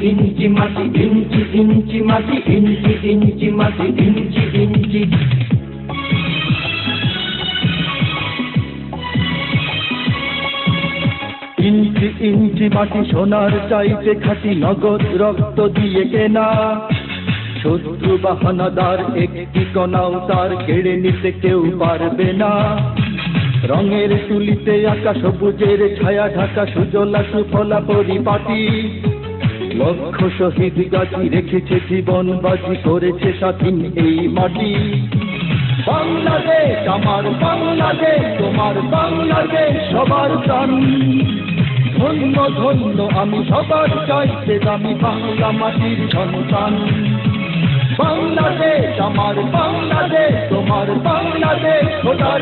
ইঞ্চি মাটি, ইঞ্চি ইঞ্চি মাটি, ইঞ্চি ইঞ্চি মাটি, ইঞ্চি ইঞ্চি। ইঞ্চি ইঞ্চি মাটি সোনার চাইতে খাঁটি, নগদ রক্ত দিয়ে কেনা। শত্রু বা হানাদার একটি কণাও তার কেড়ে নিতে কেউ পারবে না। রঙের তুলিতে আঁকা সবুজের ছায়া ঢাকা সুজলা সুফলা পরিপাটি। লক্ষ শহীদ গাছি রেখেছে জীবন বাজি, করেছে স্বাধীন এই মাটি। বাংলাদেশ আমার বাংলাদেশ, তোমার বাংলাদেশ সবার প্রাণ। ধন্য ধন্য আমি সবার চাইতে দামি বাংলা মাটির সন্তান। বাংলাদেশ আমার বাংলাদেশ, তোমার বাংলাদেশ খোদার